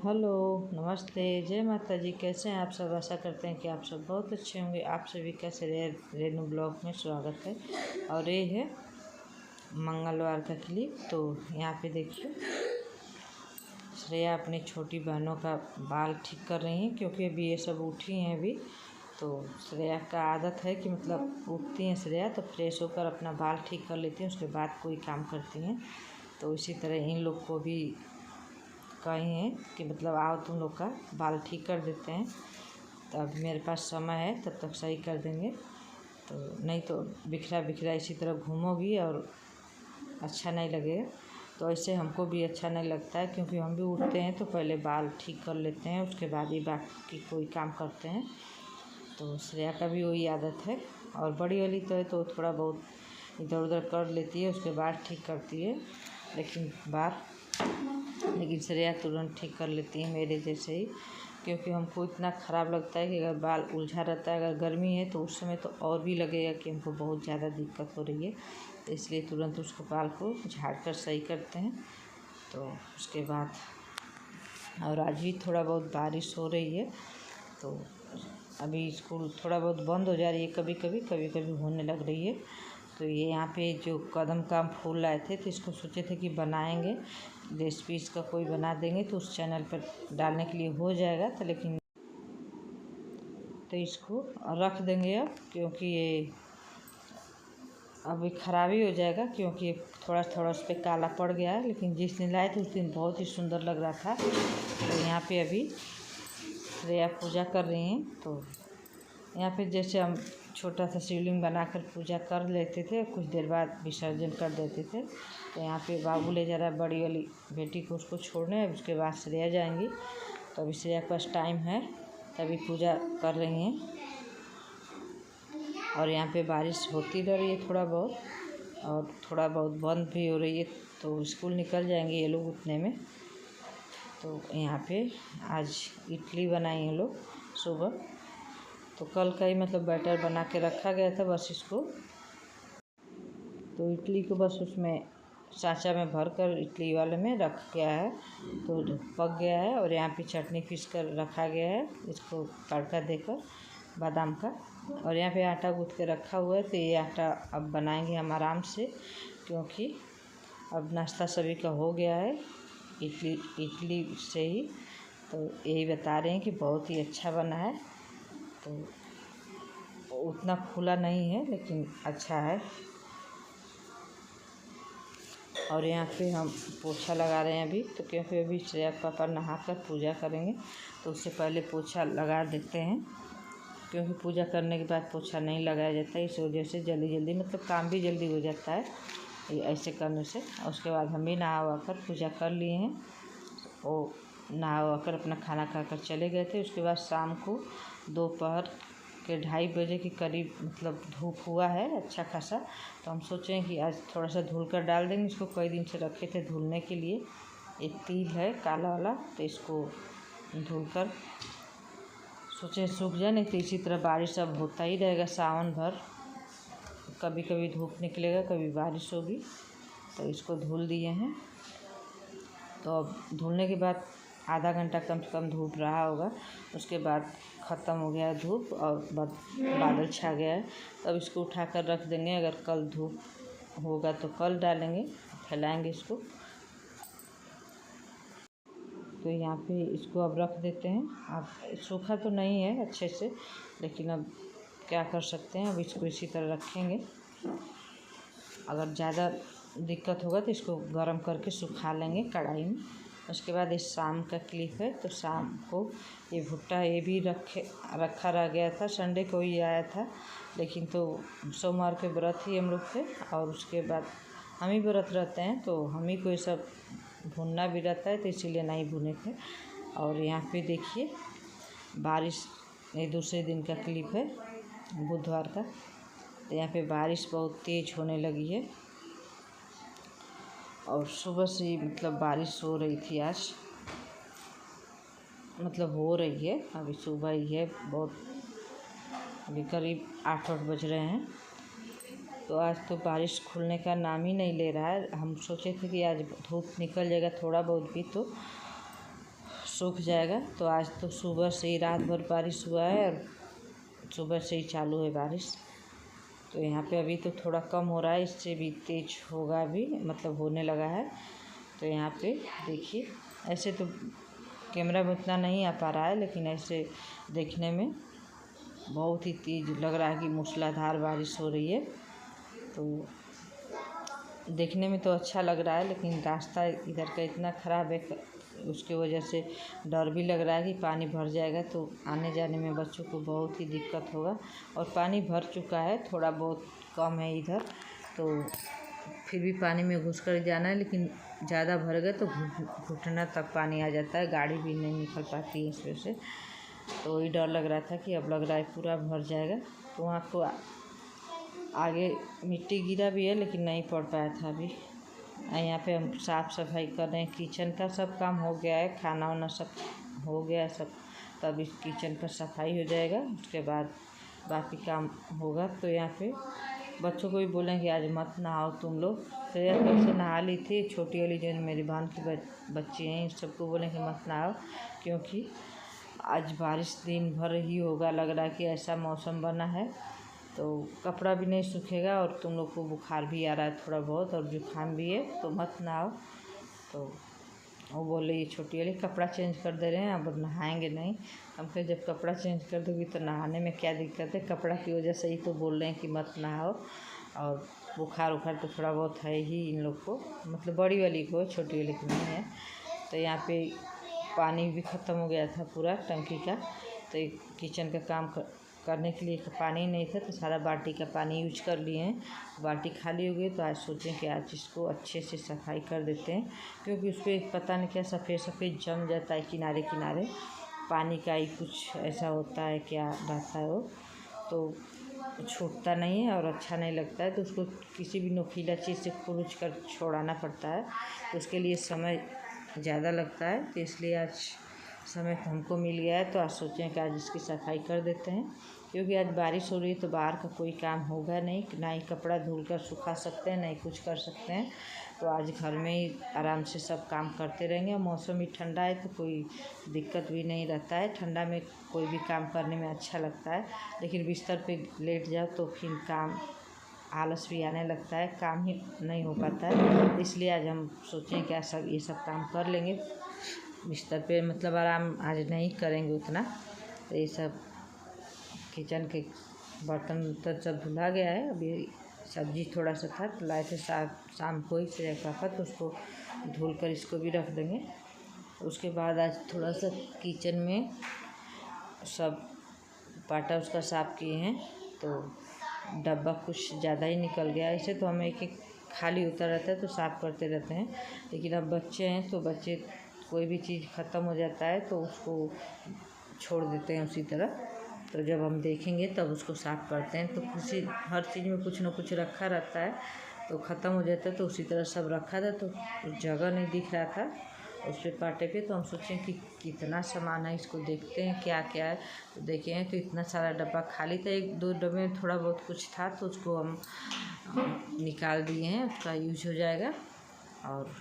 Hello, नमस्ते, जय माता जी। कैसे हैं आप सब? आशा करते हैं कि आप सब बहुत अच्छे होंगे। आप सभी का रेनू ब्लॉग में स्वागत है। और ये है मंगलवार का क्लिप। तो यहाँ पे देखिए, श्रेया अपनी छोटी बहनों का बाल ठीक कर रही हैं, क्योंकि अभी ये सब उठी हैं अभी। तो श्रेया का आदत है कि मतलब उठती हैं श्रेया तो फ्रेश होकर अपना बाल ठीक कर लेती हैं, उसके बाद कोई काम करती हैं। तो इसी तरह इन लोग को भी कही हैं कि मतलब आओ तुम लोग का बाल ठीक कर देते हैं। तो अब मेरे पास समय है, तब तक सही कर देंगे। तो नहीं तो बिखरा बिखरा इसी तरह घूमोगी और अच्छा नहीं लगेगा। तो ऐसे हमको भी अच्छा नहीं लगता है, क्योंकि हम भी उठते हैं तो पहले बाल ठीक कर लेते हैं, उसके बाद ही बाकी कोई काम करते हैं। तो श्रेया का भी वही आदत है। और बड़ी वाली तो थोड़ा बहुत इधर उधर कर लेती है, उसके बाद ठीक करती है। लेकिन श्रेया तुरंत ठीक कर लेती है मेरे जैसे ही, क्योंकि हमको इतना ख़राब लगता है कि अगर बाल उलझा रहता है, अगर गर्मी है तो उस समय तो और भी लगेगा कि हमको बहुत ज़्यादा दिक्कत हो रही है। तो इसलिए तुरंत उसको बाल को झाड़ कर सही करते हैं। तो उसके बाद और आज भी थोड़ा बहुत बारिश हो रही है, तो अभी स्कूल थोड़ा बहुत बंद हो जा रही है, कभी कभी होने लग रही है। तो ये यहाँ पे जो कदम का फूल लाए थे, तो इसको सोचे थे कि बनाएंगे, रेसिपी इसका कोई बना देंगे तो उस चैनल पर डालने के लिए हो जाएगा। तो लेकिन तो इसको रख देंगे अब, क्योंकि ये अभी ख़राब ही हो जाएगा, क्योंकि थोड़ा थोड़ा उस पर काला पड़ गया है। लेकिन जिस दिन लाए थे उस दिन बहुत ही सुंदर लग रहा था। तो यहाँ पे अभी श्रेया पूजा कर रही हैं। तो यहाँ पे जैसे हम छोटा सा शिवलिंग बनाकर पूजा कर लेते थे, कुछ देर बाद विसर्जन कर देते थे। तो यहाँ पे बाबू ले जा रहा है बड़ी वाली बेटी को उसको छोड़ने, उसके बाद श्रेया जाएंगी। तो अभी श्रेया के पास टाइम है, तभी पूजा कर रही हैं। और यहाँ पे बारिश होती रह रही है थोड़ा बहुत, और थोड़ा बहुत बंद भी हो रही है। तो स्कूल निकल जाएंगे ये लोग उतने में। तो यहाँ पे आज इडली बनाई हैं लोग सुबह। तो कल का ही मतलब बैटर बना के रखा गया था, बस इसको तो इडली को बस उसमें साँचा में भर कर इडली वाले में रख गया है, तो पक गया है। और यहाँ पे चटनी पीस कर रखा गया है, इसको तड़का देकर बादाम का। और यहाँ पे आटा गूँथ के रखा हुआ है। तो ये आटा अब बनाएंगे हम आराम से, क्योंकि अब नाश्ता सभी का हो गया है इडली से ही। तो यही बता रहे हैं कि बहुत ही अच्छा बना है। तो उतना फूला नहीं है, लेकिन अच्छा है। और यहाँ पे हम पोछा लगा रहे हैं अभी, तो क्योंकि अभी श्रेया के पापा नहाकर पूजा करेंगे, तो उससे पहले पोछा लगा देते हैं। क्योंकि पूजा करने के बाद पोछा नहीं लगाया जाता है, इस वजह से जल्दी जल्दी मतलब काम भी जल्दी हो जाता है ऐसे करने से। और उसके बाद हम भी नहा वहा कर पूजा कर लिए हैं। वो नहा वहा कर अपना खाना खाकर चले गए थे। उसके बाद शाम को दोपहर के 2:30 बजे के करीब मतलब धूप हुआ है अच्छा खासा। तो हम सोचें कि आज थोड़ा सा धुल कर डाल देंगे। इसको कई दिन से रखे थे धुलने के लिए। एक तिल है काला वाला, तो इसको धुल कर सोचे सूख जाए, नहीं तो इसी तरह बारिश अब होता ही रहेगा सावन भर। कभी कभी धूप निकलेगा, कभी बारिश होगी। तो इसको धुल दिए हैं। तो अब धुलने के बाद आधा घंटा कम से कम धूप रहा होगा, उसके बाद ख़त्म हो गया धूप और बादल छा गया है। तब इसको उठाकर रख देंगे। अगर कल धूप होगा तो कल डालेंगे, फैलाएंगे इसको। तो यहाँ पे इसको अब रख देते हैं। अब सूखा तो नहीं है अच्छे से, लेकिन अब क्या कर सकते हैं, अब इसको इसी तरह रखेंगे। अगर ज़्यादा दिक्कत होगा तो इसको गर्म करके सुखा लेंगे कढ़ाई में। उसके बाद इस शाम का क्लिप है। तो शाम को ये भुट्टा ये भी रखा रह गया था, संडे को ही आया था। लेकिन तो सोमवार के व्रत ही हम लोग थे, और उसके बाद हम ही व्रत रहते हैं, तो हम ही को ये सब भुनना भी रहता है, तो इसीलिए नहीं भुने थे। और यहाँ पे देखिए बारिश, ये दूसरे दिन का क्लिप है बुधवार का। तो यहाँ पे बारिश बहुत तेज़ होने लगी है, और सुबह से ही मतलब बारिश हो रही थी आज, मतलब हो रही है, अभी सुबह ही है बहुत, अभी करीब 8 बज रहे हैं। तो आज तो बारिश खुलने का नाम ही नहीं ले रहा है। हम सोचे थे कि आज धूप निकल जाएगा थोड़ा बहुत भी, तो सूख जाएगा। तो आज तो सुबह से ही रात भर बारिश हुआ है और सुबह से ही चालू है बारिश। तो यहाँ पे अभी तो थोड़ा कम हो रहा है, इससे भी तेज होगा अभी, मतलब होने लगा है। तो यहाँ पे देखिए, ऐसे तो कैमरा में उतना नहीं आ पा रहा है, लेकिन ऐसे देखने में बहुत ही तेज लग रहा है कि मूसलाधार बारिश हो रही है। तो देखने में तो अच्छा लग रहा है, लेकिन रास्ता इधर का इतना ख़राब है, उसकी वजह से डर भी लग रहा है कि पानी भर जाएगा तो आने जाने में बच्चों को बहुत ही दिक्कत होगा। और पानी भर चुका है, थोड़ा बहुत कम है इधर, तो फिर भी पानी में घुस कर जाना है, लेकिन ज़्यादा भर गए तो घुटना तक पानी आ जाता है, गाड़ी भी नहीं निकल पाती है इस वजह से। तो वही डर लग रहा था कि अब लग रहा है पूरा भर जाएगा। तो वहाँ को आगे मिट्टी गिरा भी है, लेकिन नहीं पड़ पाया था अभी। यहाँ पे हम साफ़ सफाई कर रहे हैं, किचन का सब काम हो गया है, खाना वाना सब हो गया है सब। तब इस किचन पर सफाई हो जाएगा, उसके बाद बाकी काम होगा। तो यहाँ पे बच्चों को भी बोलें कि आज मत नहाओ तुम लोग। तो यार कैसे नहा ली थी, छोटी वाली जो मेरी बहन की बच्ची हैं, सबको बोलें कि मत नहाओ, क्योंकि आज बारिश दिन भर ही होगा। लग रहा है कि ऐसा मौसम बना है, तो कपड़ा भी नहीं सूखेगा और तुम लोग को बुखार भी आ रहा है थोड़ा बहुत और जुकाम भी है, तो मत नहाओ। तो वो बोले ये छोटी वाली कपड़ा चेंज कर दे रहे हैं, अब नहाएंगे नहीं। हम कहे जब कपड़ा चेंज कर दोगी तो नहाने में क्या दिक्कत है, कपड़ा की वजह से ही तो बोल रहे हैं कि मत नहाओ। और बुखार उखार तो थोड़ा बहुत है ही इन लोग को, मतलब बड़ी वाली को, छोटी वाली को नहीं है। तो यहाँ पे पानी भी ख़त्म हो गया था पूरा टंकी का। तो किचन का काम करने के लिए पानी नहीं था, तो सारा बाल्टी का पानी यूज कर लिए हैं। बाल्टी खाली हो गई, तो आज सोचें कि आज इसको अच्छे से सफाई कर देते हैं, क्योंकि उस पर पता नहीं क्या सफ़ेद सफ़ेद जम जाता है किनारे किनारे, पानी का ही कुछ ऐसा होता है, क्या रहता है वो, तो छूटता नहीं है और अच्छा नहीं लगता है। तो उसको किसी भी नुकीला चीज़ से खुरुच कर छोड़ाना पड़ता है, तो उसके लिए समय ज़्यादा लगता है। तो इसलिए आज समय हमको मिल गया है, तो आज सोचें कि आज इसकी सफाई कर देते हैं, क्योंकि आज बारिश हो रही है तो बाहर का कोई काम होगा नहीं, ना ही कपड़ा धुल कर सुखा सकते हैं, ना ही कुछ कर सकते हैं। तो आज घर में ही आराम से सब काम करते रहेंगे। और मौसम भी ठंडा है, तो कोई दिक्कत भी नहीं रहता है। ठंडा में कोई भी काम करने में अच्छा लगता है, लेकिन बिस्तर पे लेट जाओ तो फिर काम आलस भी आने लगता है, काम ही नहीं हो पाता है। इसलिए आज हम सोचें कि सब ये सब काम कर लेंगे बिस्तर पे, मतलब आराम आज नहीं करेंगे उतना। तो ये सब किचन के बर्तन तो सब धुला गया है। अभी सब्जी थोड़ा सा था तो लाए थे शाम को ही से रखा था, तो उसको धुल कर इसको भी रख देंगे। उसके बाद आज थोड़ा सा किचन में सब पाटा उसका साफ़ किए हैं, तो डब्बा कुछ ज़्यादा ही निकल गया। ऐसे तो हमें एक खाली होता रहता है तो साफ़ करते रहते हैं, लेकिन अब बच्चे हैं तो बच्चे कोई भी चीज़ ख़त्म हो जाता है तो उसको छोड़ देते हैं उसी तरह। तो जब हम देखेंगे तब उसको साफ़ करते हैं। तो किसी हर चीज़ में कुछ न कुछ रखा रहता है, तो ख़त्म हो जाता है, तो उसी तरह सब रखा था, तो जगह नहीं दिख रहा था उस पे पाटे पे। तो हम सोचें कि कितना सामान है, इसको देखते हैं क्या क्या है। तो देखें तो इतना सारा डब्बा खाली था, एक दो डब्बे में थोड़ा बहुत कुछ था, तो उसको हम निकाल दिए हैं, उसका यूज हो जाएगा। और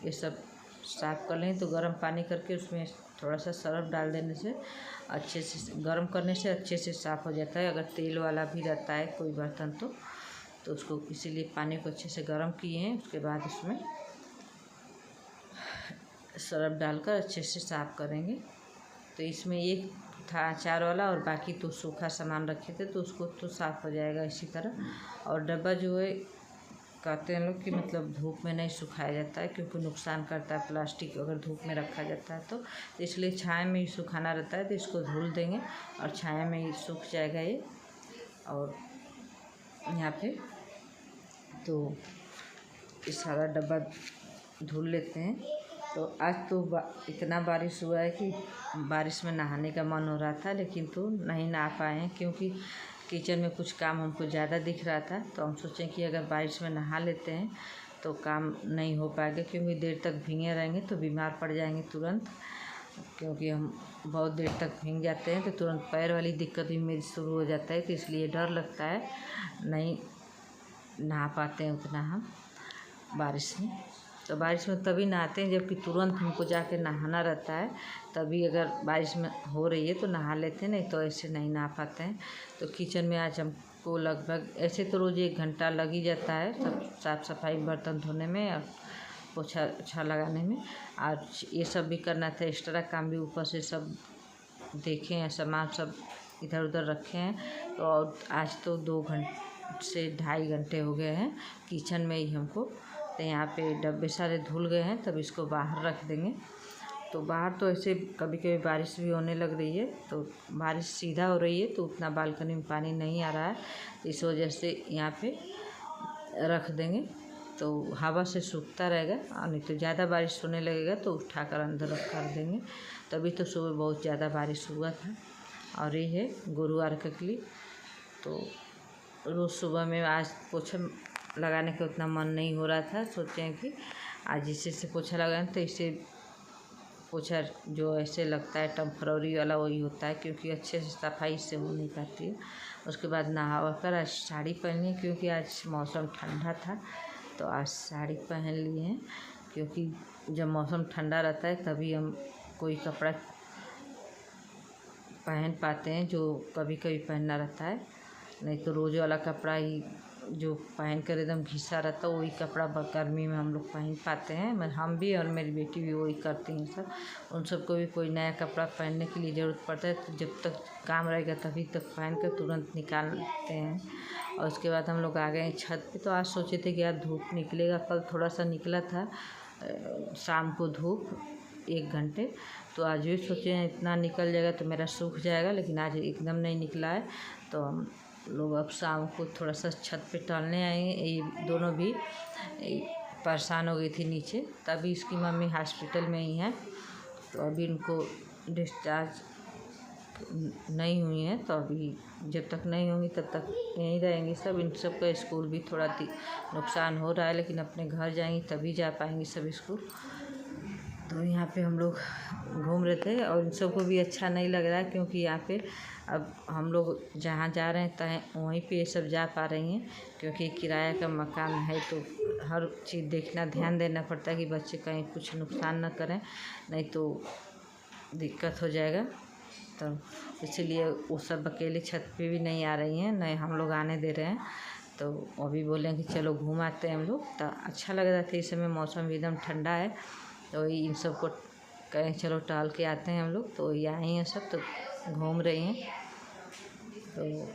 ये सब साफ़ कर लें तो गर्म पानी करके उसमें थोड़ा सा सर्फ डाल देने से अच्छे से, गर्म करने से अच्छे से साफ़ हो जाता है। अगर तेल वाला भी रहता है कोई बर्तन तो उसको इसीलिए पानी को अच्छे से गर्म किए हैं, उसके बाद उसमें सर्फ डालकर अच्छे से साफ़ करेंगे। तो इसमें एक था अचार वाला और बाकी तो सूखा सामान रखे थे, तो उसको तो साफ़ हो जाएगा इसी तरह। और डब्बा जो है कहते हैं लोग कि मतलब धूप में नहीं सुखाया जाता है, क्योंकि नुकसान करता है प्लास्टिक, अगर धूप में रखा जाता है तो इसलिए छाया में ही सुखाना रहता है। तो इसको धुल देंगे और छाया में ही सूख जाएगा ये। और यहाँ पे तो ये सारा डब्बा धुल लेते हैं। तो आज तो इतना बारिश हुआ है कि बारिश में नहाने का मन हो रहा था, लेकिन तो नहीं नहा पाए हैं, क्योंकि किचन में कुछ काम हमको ज़्यादा दिख रहा था। तो हम सोचें कि अगर बारिश में नहा लेते हैं तो काम नहीं हो पाएगा, क्योंकि देर तक भीगे रहेंगे तो बीमार पड़ जाएंगे तुरंत, क्योंकि हम बहुत देर तक भीग जाते हैं तो तुरंत पैर वाली दिक्कत भी मेरी शुरू हो जाता है। तो इसलिए डर लगता है, नहीं नहा पाते हैं उतना हम बारिश में। तो बारिश में तभी नहाते हैं जबकि तुरंत हमको जाके नहाना रहता है, तभी अगर बारिश में हो रही है तो नहा लेते हैं, नहीं तो ऐसे नहीं नहा पाते हैं। तो किचन में आज हमको लगभग ऐसे तो रोज़ 1 घंटा लग ही जाता है सब साफ़ सफाई बर्तन धोने में और पोछा ओछा लगाने में। आज ये सब भी करना था, एक्स्ट्रा काम भी ऊपर से सब देखे हैं, सामान सब इधर उधर रखे हैं। तो आज तो 2 घंटे से 2.5 घंटे हो गए हैं किचन में ही हमको। तो यहाँ पे डब्बे सारे धुल गए हैं, तब इसको बाहर रख देंगे। तो बाहर तो ऐसे कभी कभी बारिश भी होने लग रही है, तो बारिश सीधा हो रही है तो उतना बालकनी में पानी नहीं आ रहा है, इस वजह से यहाँ पे रख देंगे तो हवा से सूखता रहेगा। और नहीं तो ज़्यादा बारिश होने लगेगा तो उठाकर अंदर रख कर देंगे। तभी तो सुबह बहुत ज़्यादा बारिश हुआ था। और ये है गुरुवार का क्लिप। तो रोज़ सुबह में आज पोछा लगाने का उतना मन नहीं हो रहा था, सोचे कि आज इसी से पोछा लगाएं। तो इससे पोछा जो ऐसे लगता है टेम्पररी वाला वही होता है, क्योंकि अच्छे से सफाई इससे हो नहीं पाती है। उसके बाद नहा कर आज साड़ी पहनी, क्योंकि आज मौसम ठंडा था तो आज साड़ी पहन लिए हैं। क्योंकि जब मौसम ठंडा रहता है तभी हम कोई कपड़ा पहन पाते हैं जो कभी कभी पहनना रहता है, नहीं तो रोज़ वाला कपड़ा ही जो पहन कर एकदम घिसा रहता है वही कपड़ा गर्मी में हम लोग पहन पाते हैं। हम भी और मेरी बेटी भी वही करती हैं सब। उन सबको भी कोई नया कपड़ा पहनने के लिए ज़रूरत पड़ता है तो जब तक काम रहेगा तभी तक पहन कर तुरंत निकालते हैं। और उसके बाद हम लोग आ गए छत पे। तो आज सोचे थे कि यार धूप निकलेगा, कल थोड़ा सा निकला था शाम को धूप 1 घंटे, तो आज भी सोचे हैं इतना निकल जाएगा तो मेरा सूख जाएगा, लेकिन आज एकदम नहीं निकला है। तो हम लोग अब शाम को थोड़ा सा छत पे टहलने आएंगे। ये दोनों भी परेशान हो गई थी नीचे, तभी इसकी मम्मी हॉस्पिटल में ही है तो अभी उनको डिस्चार्ज नहीं हुई है, तो अभी जब तक नहीं होंगी तब तक यहीं रहेंगी सब। इन सब का स्कूल भी थोड़ा नुकसान हो रहा है, लेकिन अपने घर जाएंगी तभी जा पाएंगी सब स्कूल। तो यहाँ पे हम लोग घूम रहे थे और इन सबको भी अच्छा नहीं लग रहा है, क्योंकि यहाँ पे अब हम लोग जहाँ जा रहे हैं तहाँ वहीं पे ये सब जा पा रही हैं, क्योंकि किराया का मकान है तो हर चीज़ देखना ध्यान देना पड़ता है कि बच्चे कहीं कुछ नुकसान न करें, नहीं तो दिक्कत हो जाएगा। तो इसीलिए वो सब अकेले छत पे भी नहीं आ रही हैं, नहीं हम लोग आने दे रहे हैं। तो अभी बोले कि चलो घूम आते हैं हम लोग। तो अच्छा लग रहा था, इस समय मौसम भी एकदम ठंडा है, तो इन सबको कहें चलो टहल के आते हैं हम लोग। तो ये आई हैं सब, तो घूम रही हैं। तो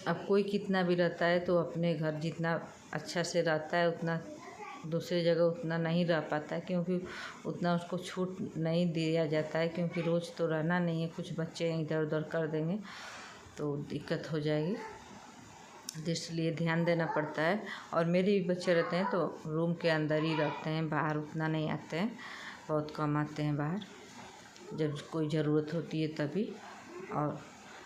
अब कोई कितना भी रहता है तो अपने घर जितना अच्छा से रहता है उतना दूसरी जगह उतना नहीं रह पाता है, क्योंकि उतना उसको छूट नहीं दिया जाता है, क्योंकि रोज़ तो रहना नहीं है, कुछ बच्चे इधर उधर कर देंगे तो दिक्कत हो जाएगी, इसलिए ध्यान देना पड़ता है। और मेरे भी बच्चे रहते हैं तो रूम के अंदर ही रहते हैं, बाहर उतना नहीं आते हैं, बहुत कम आते हैं बाहर, जब कोई ज़रूरत होती है तभी। और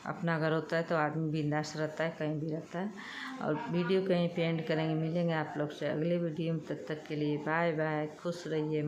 अपना घर होता है तो आदमी बिंदास रहता है, कहीं भी रहता है। और वीडियो कहीं पे एंड करेंगे, मिलेंगे आप लोग से अगले वीडियो में, तब तक के लिए बाय बाय, खुश रहिए।